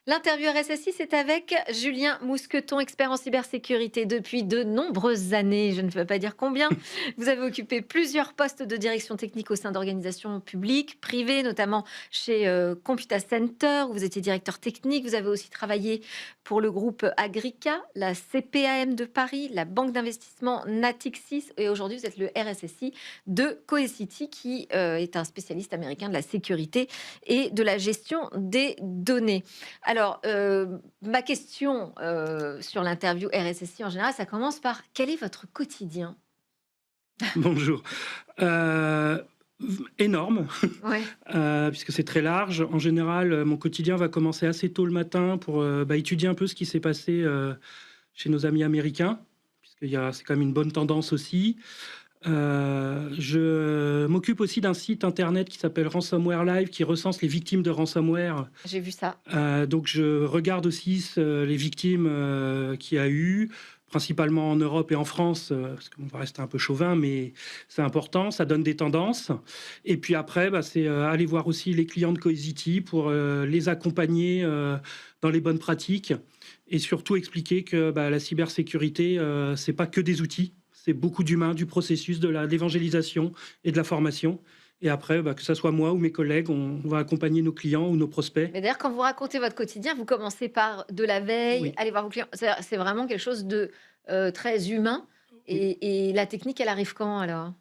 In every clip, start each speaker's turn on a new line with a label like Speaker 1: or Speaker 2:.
Speaker 1: L'interview RSSI, c'est avec Julien Mousqueton, expert en cybersécurité depuis de nombreuses années. Je ne veux pas dire combien. Vous avez occupé plusieurs postes de direction technique au sein d'organisations publiques, privées, notamment chez Computa Center, où vous étiez directeur technique. Vous avez aussi travaillé pour le groupe Agrica, la CPAM de Paris, la banque d'investissement Natixis, et aujourd'hui vous êtes le RSSI de Cohesity, qui est un spécialiste américain de la sécurité et de la gestion des données. Alors, ma question sur l'interview RSSI en général, ça commence par: quel est votre quotidien?
Speaker 2: Bonjour. Heu, Énorme,
Speaker 1: Ouais.
Speaker 2: puisque c'est très large. En général, mon quotidien va commencer assez tôt le matin pour, étudier un peu ce qui s'est passé, chez nos amis américains, c'est quand même une bonne tendance aussi. Je m'occupe aussi d'un site internet qui s'appelle Ransomware Live, qui recense les victimes de ransomware.
Speaker 1: J'ai vu ça.
Speaker 2: Donc je regarde aussi les victimes qu'il y a eu, principalement en Europe et en France, parce qu'on va rester un peu chauvin, mais c'est important, ça donne des tendances. Et puis après, c'est aller voir aussi les clients de Cohesity pour les accompagner dans les bonnes pratiques et surtout expliquer que la cybersécurité, c'est pas que des outils, c'est beaucoup d'humains, du processus, de l'évangélisation et de la formation. Et après, que ça soit moi ou mes collègues, on va accompagner nos clients ou nos prospects.
Speaker 1: Mais d'ailleurs, quand vous racontez votre quotidien, vous commencez par de la veille,
Speaker 2: Oui.
Speaker 1: aller voir vos clients. C'est vraiment quelque chose de très humain.
Speaker 2: Oui.
Speaker 1: Et la technique, elle arrive quand alors?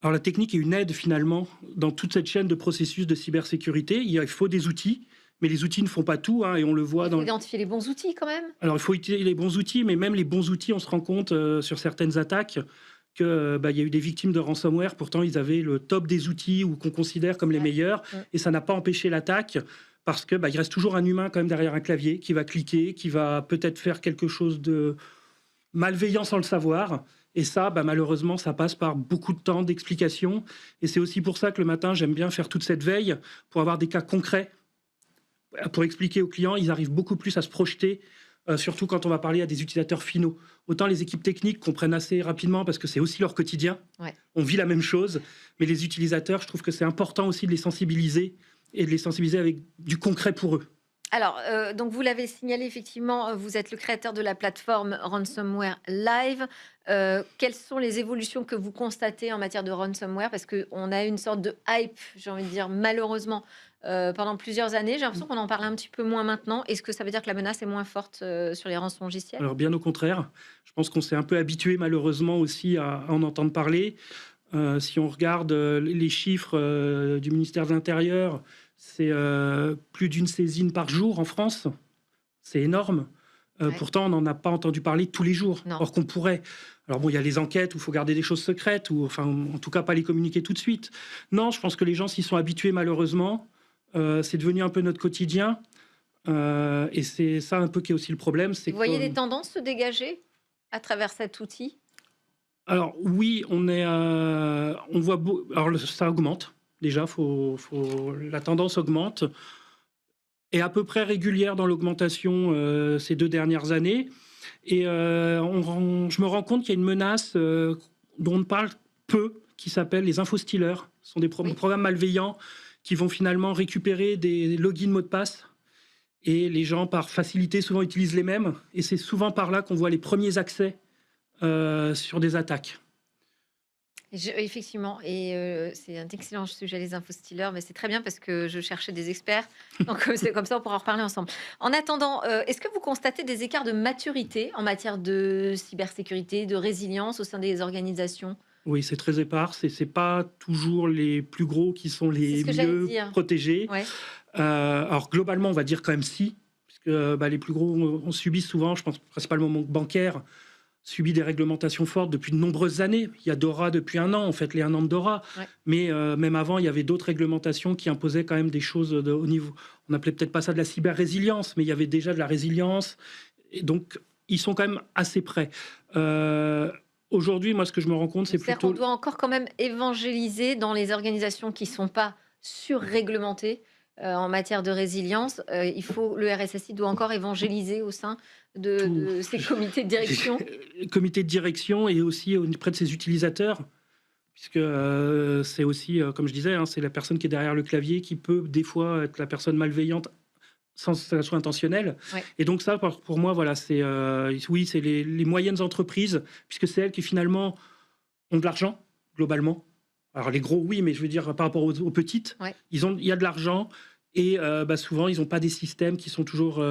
Speaker 2: Alors la technique est une aide finalement dans toute cette chaîne de processus de cybersécurité. Il faut des outils, mais les outils ne font pas tout, hein, et on le voit
Speaker 1: Il faut
Speaker 2: dans.
Speaker 1: identifier les bons outils quand même.
Speaker 2: Alors il faut utiliser les bons outils, mais même les bons outils, on se rend compte sur certaines attaques que il y a eu des victimes de ransomware. Pourtant, ils avaient le top des outils ou qu'on considère comme les
Speaker 1: Ouais.
Speaker 2: meilleurs,
Speaker 1: Mm.
Speaker 2: et ça n'a pas empêché l'attaque parce que il reste toujours un humain quand même derrière un clavier qui va cliquer, qui va peut-être faire quelque chose de malveillant sans le savoir. Et ça, malheureusement, ça passe par beaucoup de temps d'explication. Et c'est aussi pour ça que le matin, j'aime bien faire toute cette veille pour avoir des cas concrets, pour expliquer aux clients. Ils arrivent beaucoup plus à se projeter, surtout quand on va parler à des utilisateurs finaux. Autant les équipes techniques comprennent assez rapidement parce que c'est aussi leur quotidien.
Speaker 1: Ouais.
Speaker 2: On vit la même chose. Mais les utilisateurs, je trouve que c'est important aussi de les sensibiliser et de les sensibiliser avec du concret pour eux.
Speaker 1: Alors, donc vous l'avez signalé effectivement, vous êtes le créateur de la plateforme Ransomware Live. Quelles sont les évolutions que vous constatez en matière de ransomware? Parce qu'on a une sorte de hype, j'ai envie de dire, malheureusement, pendant plusieurs années. J'ai l'impression qu'on en parle un petit peu moins maintenant. Est-ce que ça veut dire que la menace est moins forte, sur les rançongiciels?
Speaker 2: Alors bien au contraire, je pense qu'on s'est un peu habitué malheureusement aussi à en entendre parler. Si on regarde les chiffres du ministère de l'Intérieur, c'est plus d'une saisine par jour en France. C'est énorme.
Speaker 1: Ouais.
Speaker 2: Pourtant, on n'en a pas entendu parler tous les jours,
Speaker 1: Non.
Speaker 2: or qu'on pourrait. Alors bon, il y a les enquêtes où il faut garder des choses secrètes, ou enfin, en tout cas pas les communiquer tout de suite. Non, je pense que les gens s'y sont habitués malheureusement. C'est devenu un peu notre quotidien. Et c'est ça un peu qui est aussi le problème. C'est
Speaker 1: Vous voyez
Speaker 2: que
Speaker 1: des tendances se dégager à travers cet outil?
Speaker 2: Alors oui, on voit alors ça augmente. Déjà, la tendance augmente, est à peu près régulière dans l'augmentation ces 2 dernières années. Et je me rends compte qu'il y a une menace dont on parle peu, qui s'appelle les infostealers. Ce sont des
Speaker 1: Oui.
Speaker 2: programmes malveillants qui vont finalement récupérer des logins mots de passe. Et les gens, par facilité, souvent utilisent les mêmes. Et c'est souvent par là qu'on voit les premiers accès sur des attaques.
Speaker 1: Effectivement, et c'est un excellent sujet, les infostealers, mais c'est très bien parce que je cherchais des experts, donc c'est comme ça, on pourra en reparler ensemble. En attendant, est-ce que vous constatez des écarts de maturité en matière de cybersécurité, de résilience au sein des organisations?
Speaker 2: Oui, c'est très épars, c'est pas toujours les plus gros qui sont
Speaker 1: C'est ce
Speaker 2: les
Speaker 1: que j'allais
Speaker 2: mieux
Speaker 1: dire.
Speaker 2: protégés.
Speaker 1: Ouais.
Speaker 2: Alors globalement, on va dire quand même si, puisque les plus gros ont subi souvent, je pense principalement au monde bancaire, subi des réglementations fortes depuis de nombreuses années. Il y a DORA depuis 1 an, en fait, les 1 an de DORA.
Speaker 1: Ouais.
Speaker 2: Mais même avant, il y avait d'autres réglementations qui imposaient quand même des choses au niveau. On n'appelait peut-être pas ça de la cyber-résilience, mais il y avait déjà de la résilience. Et donc, ils sont quand même assez près. Aujourd'hui, moi, ce que je me rends compte, c'est
Speaker 1: C'est-à-dire qu'on
Speaker 2: plutôt.
Speaker 1: doit encore quand même évangéliser dans les organisations qui ne sont pas surréglementées en matière de résilience. Le RSSI doit encore évangéliser au sein
Speaker 2: Tout,
Speaker 1: de ces comités de direction.
Speaker 2: comité de direction et aussi auprès de ses utilisateurs, puisque c'est aussi, comme je disais, hein, c'est la personne qui est derrière le clavier qui peut des fois être la personne malveillante sans que ça soit intentionnel.
Speaker 1: Ouais.
Speaker 2: Et donc ça, pour moi, voilà, oui, c'est les moyennes entreprises, puisque c'est elles qui finalement ont de l'argent, globalement. Alors les gros, oui, mais je veux dire, par rapport aux petites,
Speaker 1: Ouais.
Speaker 2: il y a de l'argent, et souvent, ils n'ont pas des systèmes qui sont toujours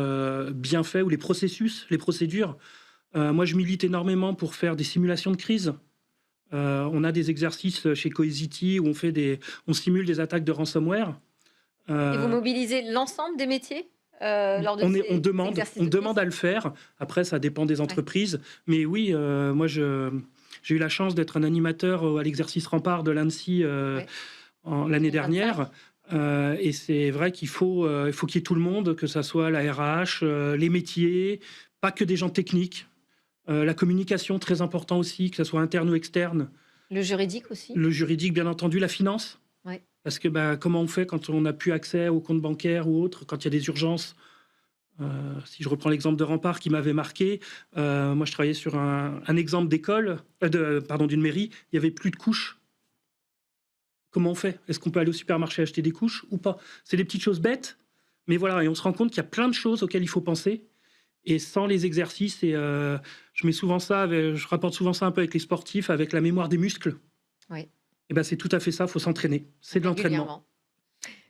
Speaker 2: bien faits, ou les processus, les procédures. Moi, je milite énormément pour faire des simulations de crise. On a des exercices chez Cohesity où on simule des attaques de ransomware.
Speaker 1: Et vous
Speaker 2: Euh,
Speaker 1: mobilisez l'ensemble des métiers lors de ces
Speaker 2: on
Speaker 1: exercices de crise?
Speaker 2: demande à le faire. Après, ça dépend des
Speaker 1: Ouais.
Speaker 2: entreprises. Mais oui, moi, j'ai eu la chance d'être un animateur à l'exercice rempart de l'ANSSI
Speaker 1: Ouais.
Speaker 2: l'année
Speaker 1: 2025.
Speaker 2: dernière. Et c'est vrai il faut qu'il y ait tout le monde, que ça soit la RH, les métiers, pas que des gens techniques. La communication, très important aussi, que ce soit interne ou externe.
Speaker 1: Le juridique aussi?
Speaker 2: Le juridique, bien entendu, la finance.
Speaker 1: Ouais.
Speaker 2: Parce que comment on fait quand on n'a plus accès au compte bancaire ou autre, quand il y a des urgences. Si je reprends l'exemple de Rempart qui m'avait marqué, moi je travaillais sur un exemple d'école, d'une mairie, il n'y avait plus de couches. Comment on fait? Est-ce qu'on peut aller au supermarché acheter des couches ou pas? C'est des petites choses bêtes, mais voilà, et on se rend compte qu'il y a plein de choses auxquelles il faut penser. Et sans les exercices, je rapporte souvent ça un peu avec les sportifs, avec la mémoire des muscles.
Speaker 1: Oui.
Speaker 2: Et ben c'est tout à fait ça, il faut s'entraîner. C'est de l'entraînement.
Speaker 1: Régulièrement.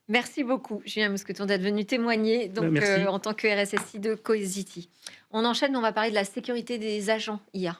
Speaker 1: Merci beaucoup, Julien Mousqueton, d'être venu témoigner
Speaker 2: Merci.
Speaker 1: en tant que RSSI de Cohesity. On enchaîne, on va parler de la sécurité des agents IA.